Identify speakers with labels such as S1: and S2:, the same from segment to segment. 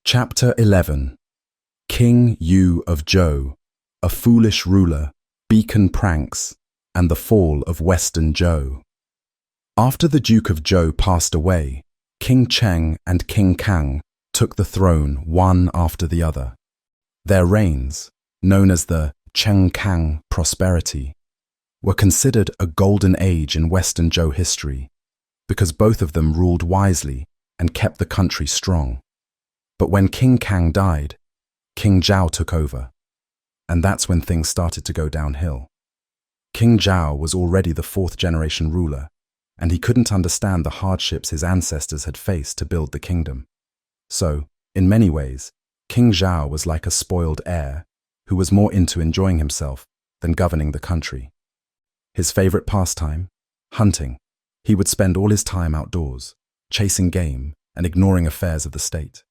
S1: Chapter 11. King Yu of Zhou, a foolish ruler, beacon pranks, and the fall of Western Zhou. After the Duke of Zhou passed away, King Cheng and King Kang took the throne one after the other. Their reigns, known as the Cheng-Kang Prosperity, were considered a golden age in Western Zhou history because both of them ruled wisely and kept the country strong. But when King Kang died, King Zhao took over, and that's when things started to go downhill. King Zhao was already the fourth-generation ruler, and he couldn't understand the hardships his ancestors had faced to build the kingdom. So, in many ways, King Zhao was like a spoiled heir who was more into enjoying himself than governing the country. His favorite pastime? Hunting. He would spend all his time outdoors, chasing game and ignoring affairs of the state.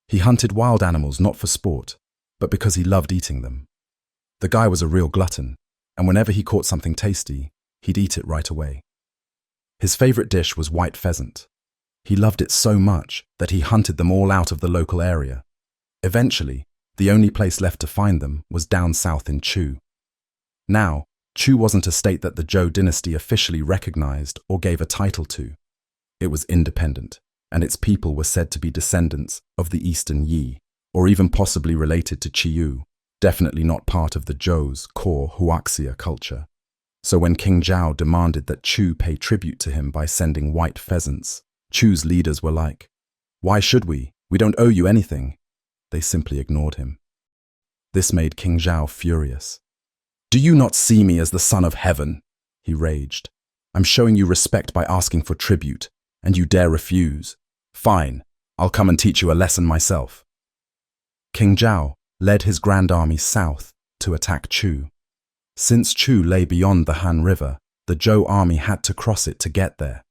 S1: He hunted wild animals not for sport, but because he loved eating them. The guy was a real glutton, and whenever he caught something tasty, he'd eat it right away. His favorite dish was white pheasant. He loved it so much that he hunted them all out of the local area. Eventually, the only place left to find them was down south in Chu. Now, Chu wasn't a state that the Zhou dynasty officially recognized or gave a title to. It was independent, and its people were said to be descendants of the Eastern Yi, or even possibly related to Qiyu, definitely not part of the Zhou's core Huaxia culture. So when King Zhao demanded that Chu pay tribute to him by sending white pheasants, Chu's leaders were like, "Why should we? We don't owe you anything." They simply ignored him. This made King Zhao furious. "Do you not see me as the son of heaven?" he raged. "I'm showing you respect by asking for tribute, and you dare refuse. Fine, I'll come and teach you a lesson myself." King Zhao led his grand army south to attack Chu. Since Chu lay beyond the Han River, the Zhou army had to cross it to get there.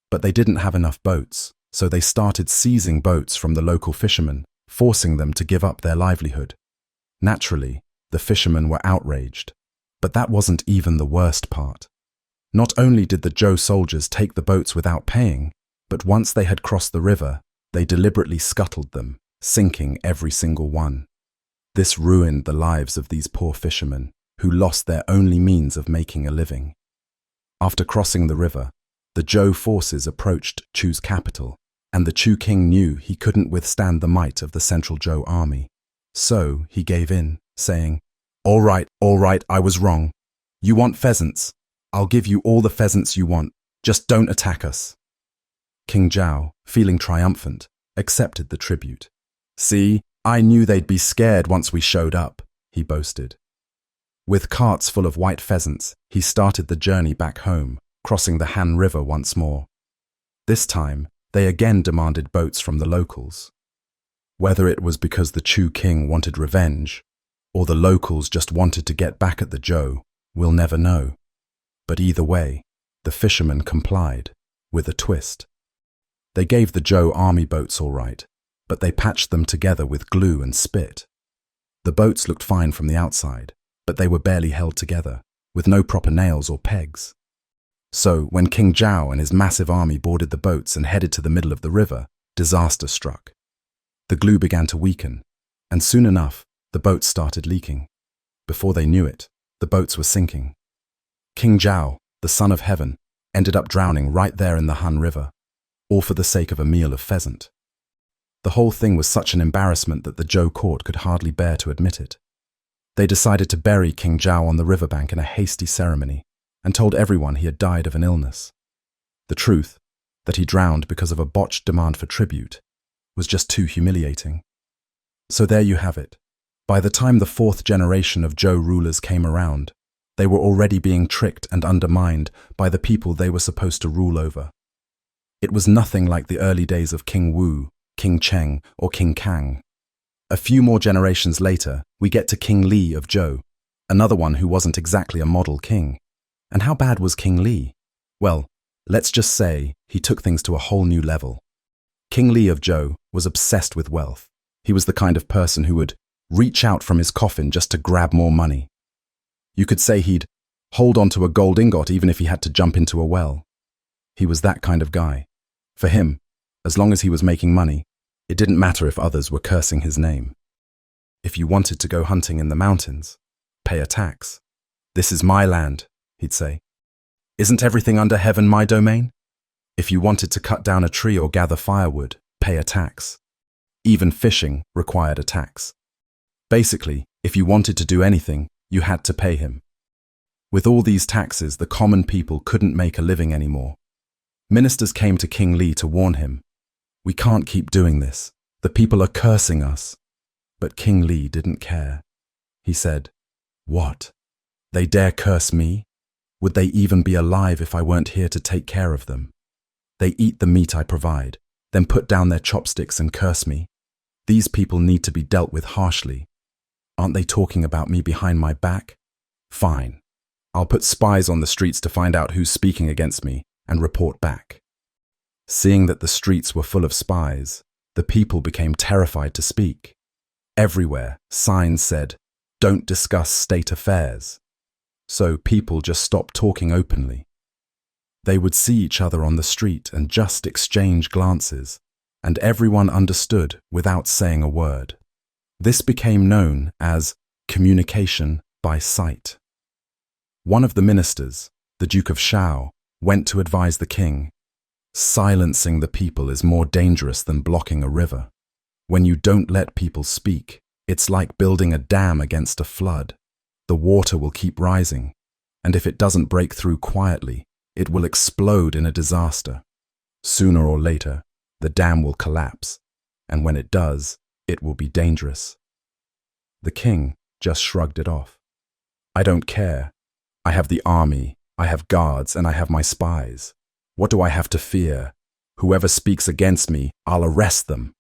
S1: But they didn't have enough boats, so they started seizing boats from the local fishermen, forcing them to give up their livelihood. Naturally, the fishermen were outraged. But that wasn't even the worst part. Not only did the Zhou soldiers take the boats without paying, but once they had crossed the river, they deliberately scuttled them, sinking every single one. This ruined the lives of these poor fishermen, who lost their only means of making a living. After crossing the river, the Zhou forces approached Chu's capital, and the Chu king knew he couldn't withstand the might of the central Zhou army. So he gave in, saying, all right, I was wrong. You want pheasants? I'll give you all the pheasants you want, just don't attack us." King Zhao, feeling triumphant, accepted the tribute. "See, I knew they'd be scared once we showed up," he boasted. With carts full of white pheasants, he started the journey back home, crossing the Han River once more. This time, they again demanded boats from the locals. Whether it was because the Chu king wanted revenge, or the locals just wanted to get back at the Zhou, we'll never know. But either way, the fishermen complied, with a twist. They gave the Zhou army boats all right, but they patched them together with glue and spit. The boats looked fine from the outside, but they were barely held together, with no proper nails or pegs. So, when King Zhao and his massive army boarded the boats and headed to the middle of the river, disaster struck. The glue began to weaken, and soon enough, the boats started leaking. Before they knew it, the boats were sinking. King Zhao, the son of heaven, ended up drowning right there in the Han River, all for the sake of a meal of pheasant. The whole thing was such an embarrassment that the Zhou court could hardly bear to admit it. They decided to bury King Zhao on the riverbank in a hasty ceremony and told everyone he had died of an illness. The truth, that he drowned because of a botched demand for tribute, was just too humiliating. So there you have it. By the time the fourth generation of Zhou rulers came around, they were already being tricked and undermined by the people they were supposed to rule over. It was nothing like the early days of King Wu, King Cheng, or King Kang. A few more generations later, we get to King Li of Zhou, another one who wasn't exactly a model king. And how bad was King Li? Well, let's just say he took things to a whole new level. King Li of Zhou was obsessed with wealth. He was the kind of person who would reach out from his coffin just to grab more money. You could say he'd hold on to a gold ingot even if he had to jump into a well. He was that kind of guy. For him, as long as he was making money, It didn't matter if others were cursing his name. If you wanted to go hunting in the mountains, pay a tax. This is my land, he'd say. Isn't everything under heaven my domain? If you wanted to cut down a tree or gather firewood, pay a tax. Even fishing required a tax. Basically, if you wanted to do anything, you had to pay him. With all these taxes, the common people couldn't make a living anymore. Ministers came to King Li to warn him. We can't keep doing this. The people are cursing us. But King Li didn't care. He said, "What? They dare curse me? Would they even be alive if I weren't here to take care of them? They eat the meat I provide, then put down their chopsticks and curse me. These people need to be dealt with harshly. Aren't they talking about me behind my back? Fine. I'll put spies on the streets to find out who's speaking against me and report back." Seeing that the streets were full of spies, the people became terrified to speak. Everywhere, signs said, "Don't discuss state affairs." So people just stopped talking openly. They would see each other on the street and just exchange glances, and everyone understood without saying a word. This became known as communication by sight. One of the ministers, the Duke of Zhou, went to advise the king. Silencing the people is more dangerous than blocking a river. When you don't let people speak, it's like building a dam against a flood. The water will keep rising, and if it doesn't break through quietly, it will explode in a disaster. Sooner or later, the dam will collapse, and when it does, it will be dangerous. The king just shrugged it off. "I don't care. I have the army, I have guards, and I have my spies. What do I have to fear? Whoever speaks against me, I'll arrest them."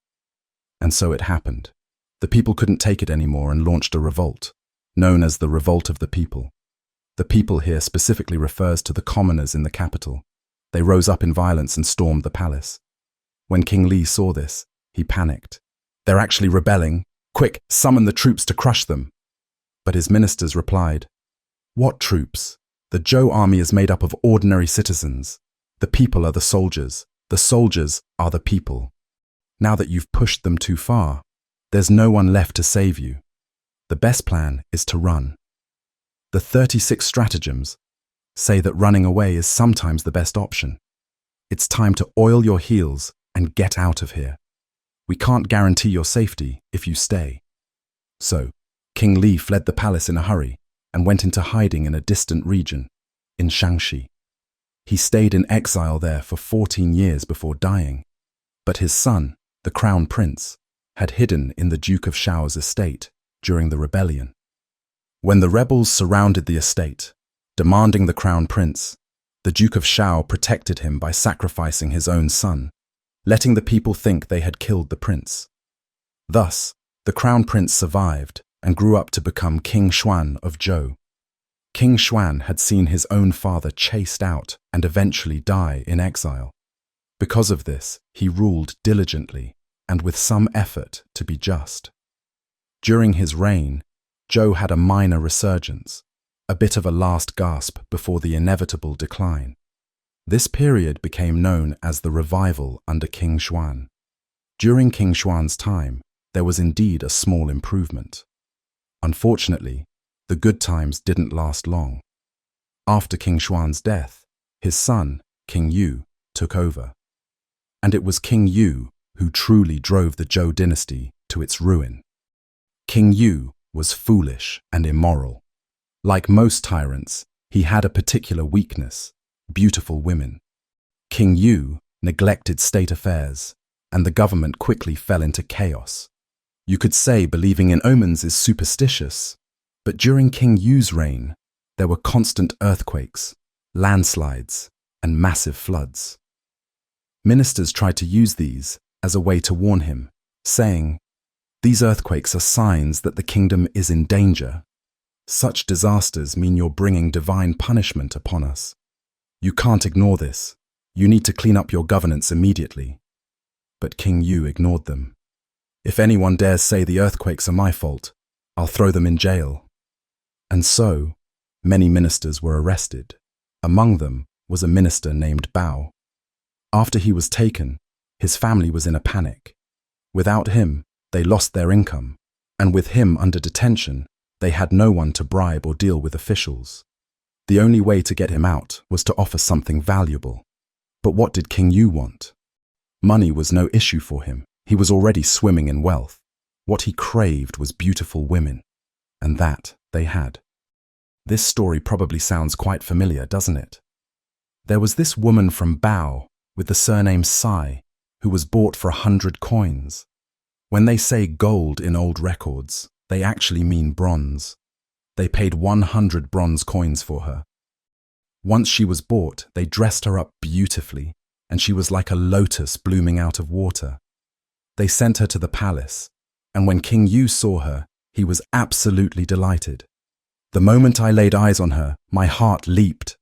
S1: And so it happened. The people couldn't take it anymore and launched a revolt, known as the Revolt of the People. The people here specifically refers to the commoners in the capital. They rose up in violence and stormed the palace. When King Li saw this, he panicked. "They're actually rebelling. Quick, summon the troops to crush them." But his ministers replied, "What troops? The Zhou army is made up of ordinary citizens. The people are the soldiers. The soldiers are the people. Now that you've pushed them too far, there's no one left to save you. The best plan is to run." The 36 stratagems say that running away is sometimes the best option. It's time to oil your heels and get out of here. We can't guarantee your safety if you stay. So, King Li fled the palace in a hurry and went into hiding in a distant region, in Shaanxi. He stayed in exile there for 14 years before dying, but his son, the crown prince, had hidden in the Duke of Zhao's estate during the rebellion. When the rebels surrounded the estate, demanding the crown prince, the Duke of Zhao protected him by sacrificing his own son, letting the people think they had killed the prince. Thus, the crown prince survived and grew up to become King Xuan of Zhou. King Xuan had seen his own father chased out and eventually die in exile. Because of this, he ruled diligently and with some effort to be just. During his reign, Zhou had a minor resurgence, a bit of a last gasp before the inevitable decline. This period became known as the revival under King Xuan. During King Xuan's time, there was indeed a small improvement. Unfortunately, the good times didn't last long. After King Xuan's death, his son, King Yu, took over. And it was King Yu who truly drove the Zhou dynasty to its ruin. King Yu was foolish and immoral. Like most tyrants, he had a particular weakness: beautiful women. King Yu neglected state affairs, and the government quickly fell into chaos. You could say believing in omens is superstitious, but during King Yu's reign, there were constant earthquakes, landslides, and massive floods. Ministers tried to use these as a way to warn him, saying, "These earthquakes are signs that the kingdom is in danger. Such disasters mean you're bringing divine punishment upon us. You can't ignore this. You need to clean up your governance immediately." But King Yu ignored them. "If anyone dares say the earthquakes are my fault, I'll throw them in jail." And so, many ministers were arrested. Among them was a minister named Bao. After he was taken, his family was in a panic. Without him, they lost their income, and with him under detention, they had no one to bribe or deal with officials. The only way to get him out was to offer something valuable. But what did King Yu want? Money was no issue for him. He was already swimming in wealth. What he craved was beautiful women, and that they had. This story probably sounds quite familiar, doesn't it? There was this woman from Bao with the surname Si who was bought for 100 coins. When they say gold in old records, they actually mean bronze. They paid 100 bronze coins for her. Once she was bought, they dressed her up beautifully, and she was like a lotus blooming out of water. They sent her to the palace, and when King Yu saw her, he was absolutely delighted. The moment I laid eyes on her, my heart leaped.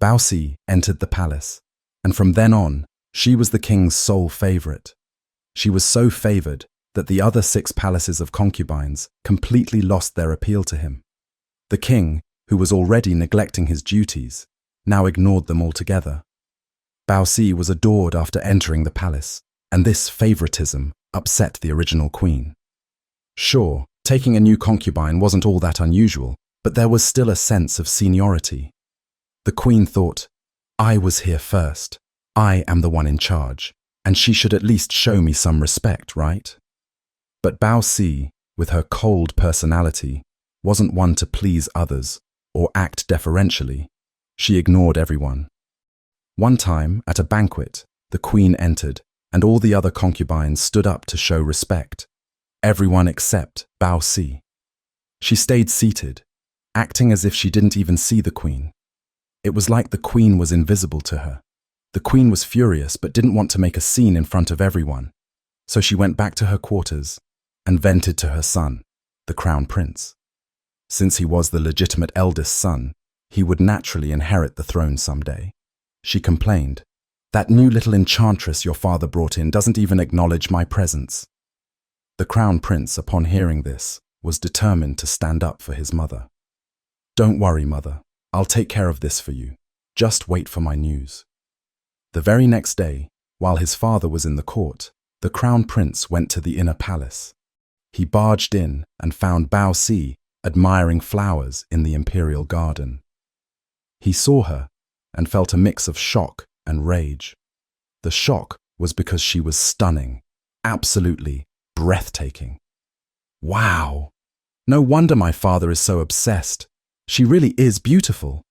S1: Bao Si entered the palace, and from then on, she was the king's sole favorite. She was so favored that the other 6 palaces of concubines completely lost their appeal to him. The king, who was already neglecting his duties, now ignored them altogether. Bao Si was adored after entering the palace, and this favoritism upset the original queen. Sure, taking a new concubine wasn't all that unusual, but there was still a sense of seniority. The queen thought, I was here first. I am the one in charge, and she should at least show me some respect, right? But Bao Si, with her cold personality, wasn't one to please others or act deferentially. She ignored everyone. One time, at a banquet, the queen entered, and all the other concubines stood up to show respect. Everyone except Bao Si. She stayed seated, acting as if she didn't even see the queen. It was like the queen was invisible to her. The queen was furious but didn't want to make a scene in front of everyone, so she went back to her quarters and vented to her son, the crown prince. Since he was the legitimate eldest son, he would naturally inherit the throne someday. She complained, "That new little enchantress your father brought in doesn't even acknowledge my presence." The crown prince, upon hearing this, was determined to stand up for his mother. "Don't worry, mother. I'll take care of this for you. Just wait for my news." The very next day, while his father was in the court, the crown prince went to the inner palace. He barged in and found Bao Si admiring flowers in the imperial garden. He saw her and felt a mix of shock and rage. The shock was because she was stunning, absolutely breathtaking. Wow! No wonder my father is so obsessed. She really is beautiful.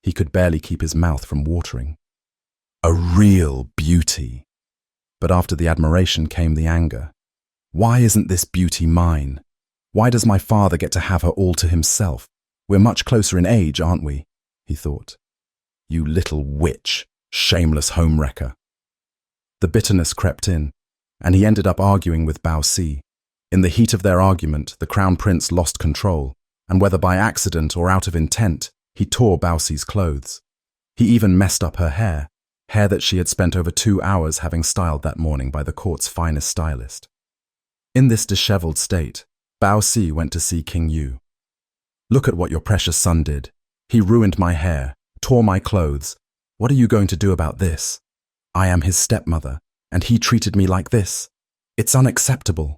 S1: He could barely keep his mouth from watering. A real beauty. But after the admiration came the anger. Why isn't this beauty mine? Why does my father get to have her all to himself? We're much closer in age, aren't we? He thought. You little witch, shameless homewrecker. The bitterness crept in, and he ended up arguing with Bao Si. In the heat of their argument, the crown prince lost control, and whether by accident or out of intent, he tore Bao Si's clothes. He even messed up her hair that she had spent over 2 hours having styled that morning by the court's finest stylist. In this disheveled state, Bao Si went to see King Yu. "Look at what your precious son did. He ruined my hair, tore my clothes. What are you going to do about this? I am his stepmother, and he treated me like this. It's unacceptable."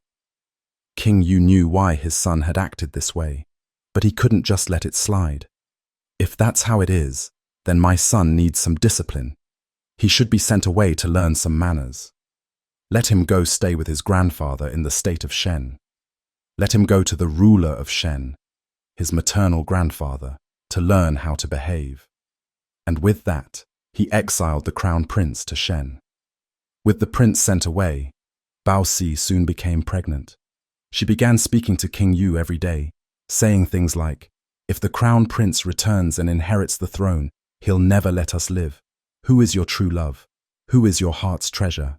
S1: King Yu knew why his son had acted this way, but he couldn't just let it slide. "If that's how it is, then my son needs some discipline. He should be sent away to learn some manners. Let him go stay with his grandfather in the state of Shen. Let him go to the ruler of Shen, his maternal grandfather, to learn how to behave." And with that, he exiled the crown prince to Shen. With the prince sent away, Bao Si soon became pregnant. She began speaking to King Yu every day, saying things like, "If the crown prince returns and inherits the throne, he'll never let us live. Who is your true love? Who is your heart's treasure?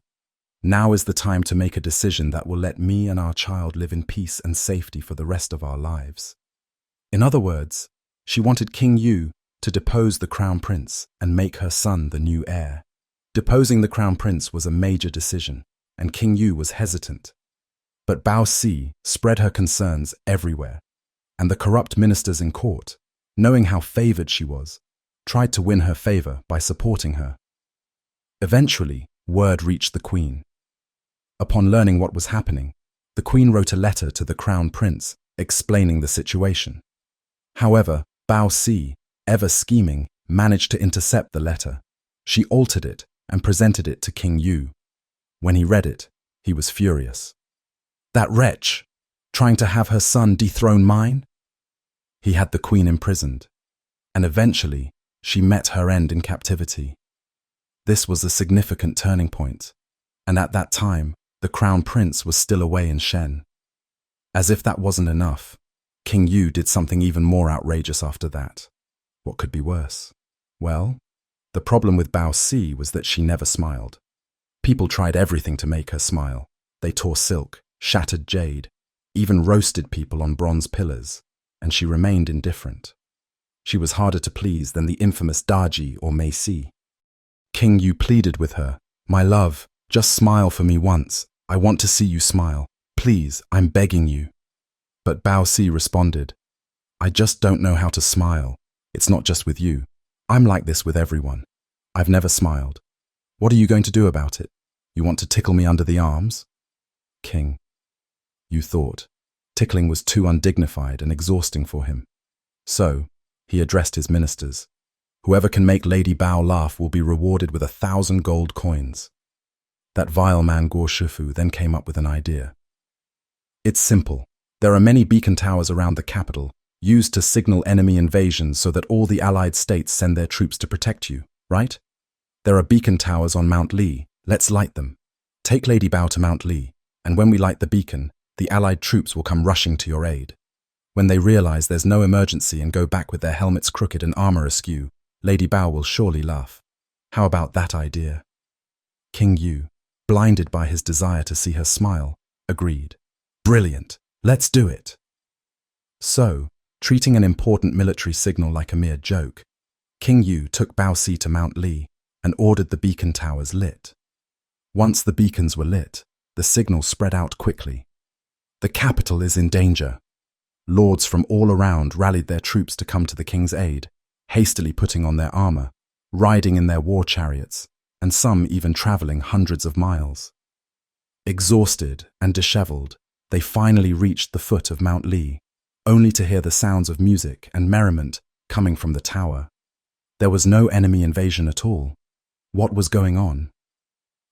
S1: Now is the time to make a decision that will let me and our child live in peace and safety for the rest of our lives." In other words, she wanted King Yu to depose the crown prince and make her son the new heir. Deposing the crown prince was a major decision, and King Yu was hesitant. But Bao Si spread her concerns everywhere, and the corrupt ministers in court, knowing how favored she was, tried to win her favor by supporting her. Eventually, word reached the queen. Upon learning what was happening, the queen wrote a letter to the crown prince explaining the situation. However, Bao Si, ever scheming, managed to intercept the letter. She altered it and presented it to King Yu. When he read it, he was furious. That wretch, trying to have her son dethrone mine? He had the queen imprisoned, and eventually she met her end in captivity. This was a significant turning point, and at that time, the crown prince was still away in Shen. As if that wasn't enough, King Yu did something even more outrageous after that. What could be worse? Well, the problem with Bao Si was that she never smiled. People tried everything to make her smile. They tore silk, shattered jade, even roasted people on bronze pillars, and she remained indifferent. She was harder to please than the infamous Daji or Mei Si. King Yu pleaded with her, "My love, just smile for me once. I want to see you smile. Please, I'm begging you." But Bao Si responded, "I just don't know how to smile. It's not just with you. I'm like this with everyone. I've never smiled. What are you going to do about it? You want to tickle me under the arms?" King Yu thought tickling was too undignified and exhausting for him. So, he addressed his ministers. "Whoever can make Lady Bao laugh will be rewarded with 1,000 gold coins." That vile man Guo Shifu then came up with an idea. "It's simple. There are many beacon towers around the capital, used to signal enemy invasions so that all the allied states send their troops to protect you, right? There are beacon towers on Mount Li. Let's light them. Take Lady Bao to Mount Li, and when we light the beacon, the allied troops will come rushing to your aid. When they realize there's no emergency and go back with their helmets crooked and armor askew, Lady Bao will surely laugh. How about that idea?" King Yu, blinded by his desire to see her smile, agreed. "Brilliant. Let's do it." So, treating an important military signal like a mere joke, King Yu took Bao Si to Mount Li and ordered the beacon towers lit. Once the beacons were lit, the signal spread out quickly. "The capital is in danger." Lords from all around rallied their troops to come to the king's aid, hastily putting on their armor, riding in their war chariots, and some even traveling hundreds of miles. Exhausted and disheveled, they finally reached the foot of Mount Li, only to hear the sounds of music and merriment coming from the tower. There was no enemy invasion at all. What was going on?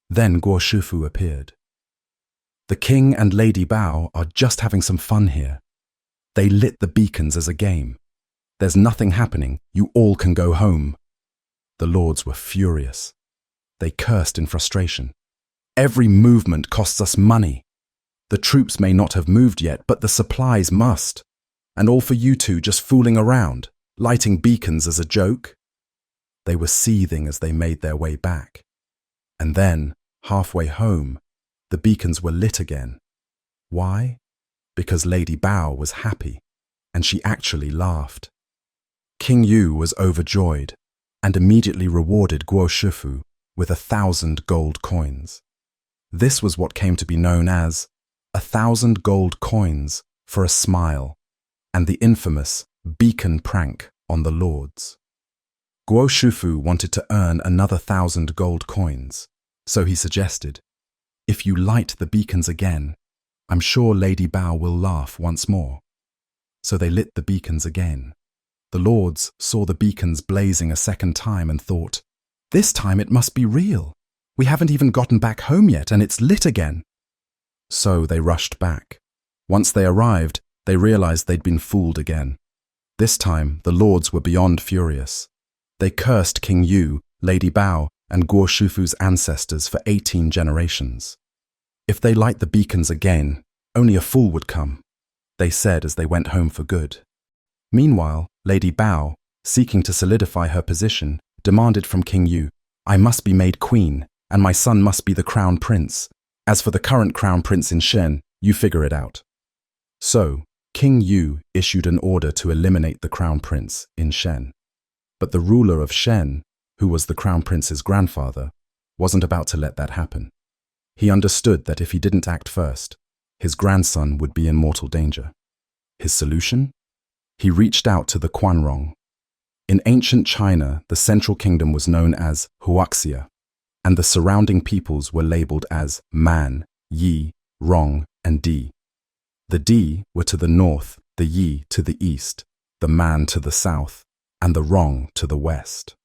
S1: Then Guo Shifu appeared. "The king and Lady Bao are just having some fun here. They lit the beacons as a game. There's nothing happening. You all can go home." The lords were furious. They cursed in frustration. "Every movement costs us money. The troops may not have moved yet, but the supplies must. And all for you two just fooling around, lighting beacons as a joke?" They were seething as they made their way back. And then, halfway home, the beacons were lit again. Why? Because Lady Bao was happy, and she actually laughed. King Yu was overjoyed, and immediately rewarded Guo Shifu with 1,000 gold coins. This was what came to be known as 1,000 gold coins for a smile, and the infamous beacon prank on the lords. Guo Shifu wanted to earn another 1,000 gold coins, so he suggested, "If you light the beacons again, I'm sure Lady Bao will laugh once more." So they lit the beacons again. The lords saw the beacons blazing a second time and thought, "This time it must be real. We haven't even gotten back home yet and it's lit again." So they rushed back. Once they arrived, they realized they'd been fooled again. This time, the lords were beyond furious. They cursed King Yu, Lady Bao, and Guo Shifu's ancestors for 18 generations. If they light the beacons again, only a fool would come, they said as they went home for good. Meanwhile, Lady Bao, seeking to solidify her position, demanded from King Yu, "I must be made queen, and my son must be the crown prince. As for the current crown prince in Shen, you figure it out." So, King Yu issued an order to eliminate the crown prince in Shen. But the ruler of Shen, who was the crown prince's grandfather, wasn't about to let that happen. He understood that if he didn't act first, his grandson would be in mortal danger. His solution? He reached out to the Quanrong. In ancient China, the central kingdom was known as Huaxia, and the surrounding peoples were labeled as Man Yi, Rong, and Di. The Di were to the north, the Yi to the east, the Man to the south, and the Rong to the west.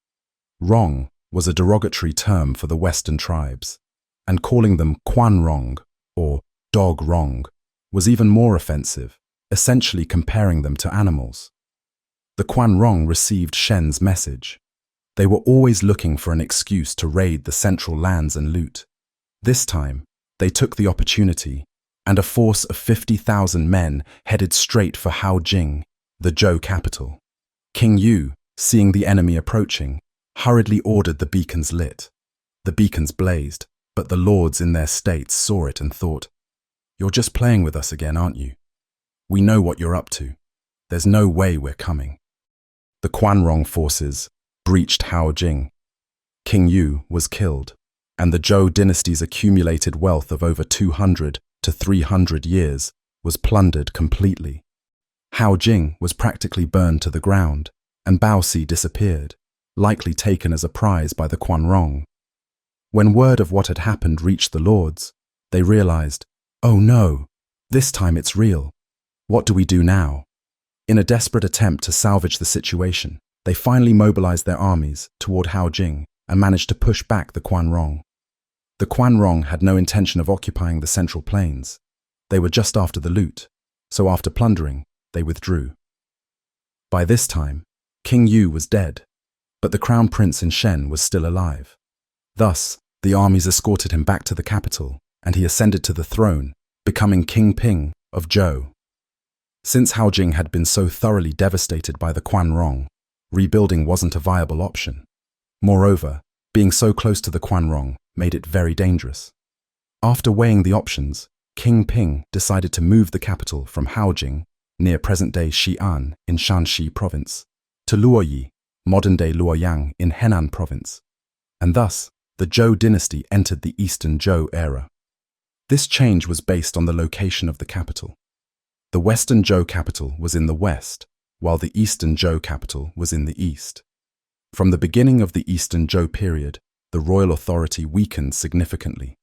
S1: Rong was a derogatory term for the Western tribes, and calling them Quan Rong, or Dog Rong, was even more offensive, essentially comparing them to animals. The Quan Rong received Shen's message. They were always looking for an excuse to raid the central lands and loot. This time, they took the opportunity, and a force of 50,000 men headed straight for Haojing, the Zhou capital. King Yu, seeing the enemy approaching, hurriedly ordered the beacons lit. The beacons blazed, but the lords in their states saw it and thought, "You're just playing with us again, aren't you? We know what you're up to. There's no way we're coming." The Quanrong forces breached Haojing. King Yu was killed, and the Zhou dynasty's accumulated wealth of over 200 to 300 years was plundered completely. Haojing was practically burned to the ground, and Bao Si disappeared, likely taken as a prize by the Quanrong. When word of what had happened reached the lords, they realized, "Oh no, this time it's real. What do we do now?" In a desperate attempt to salvage the situation, they finally mobilized their armies toward Haojing and managed to push back the Quanrong. The Quanrong had no intention of occupying the central plains. They were just after the loot, so after plundering, they withdrew. By this time, King Yu was dead, but the crown prince in Shen was still alive. Thus, the armies escorted him back to the capital, and he ascended to the throne, becoming King Ping of Zhou. Since Haojing had been so thoroughly devastated by the Quanrong, rebuilding wasn't a viable option. Moreover, being so close to the Quanrong made it very dangerous. After weighing the options, King Ping decided to move the capital from Haojing, near present-day Xi'an in Shanxi province, to Luoyi, modern-day Luoyang in Henan province, and thus the Zhou dynasty entered the Eastern Zhou era. This change was based on the location of the capital. The Western Zhou capital was in the west, while the Eastern Zhou capital was in the east. From the beginning of the Eastern Zhou period, the royal authority weakened significantly.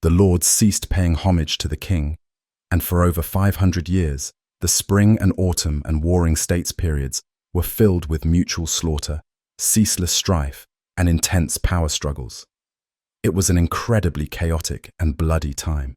S1: The lords ceased paying homage to the king, and for over 500 years, the spring and autumn and warring states periods were filled with mutual slaughter, ceaseless strife, and intense power struggles. It was an incredibly chaotic and bloody time.